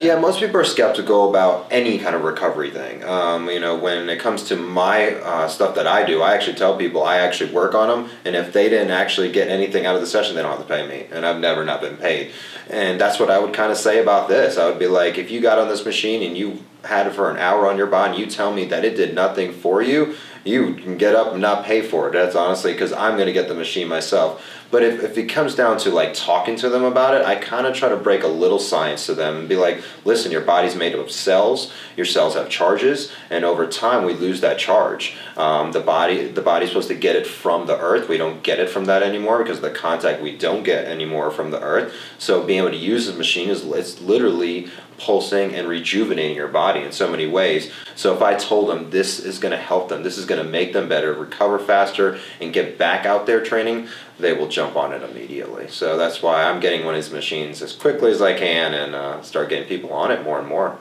Yeah, most people are skeptical about any kind of recovery thing. When it comes to my stuff that I do, I actually tell people I actually work on them, and if they didn't actually get anything out of the session, they don't have to pay me, and I've never not been paid. And that's what I would kind of say about this. I would be like, if you got on this machine and you had it for an hour on your body, and you tell me that it did nothing for you, you can get up and not pay for it. That's honestly because I'm going to get the machine myself. But if it comes down to like talking to them about it, I kind of try to break a little science to them and be like, listen, your body's made up of cells. Your cells have charges, and over time we lose that charge. The body's supposed to get it from the earth. We don't get it from that anymore because of the contact we don't get anymore from the earth. So being able to use the machine it's literally pulsing and rejuvenating your body in so many ways. So if I told them this is going to help them, this is going to make them better, recover faster, and get back out there training, they will jump on it immediately. So that's why I'm getting one of these machines as quickly as I can and start getting people on it more and more.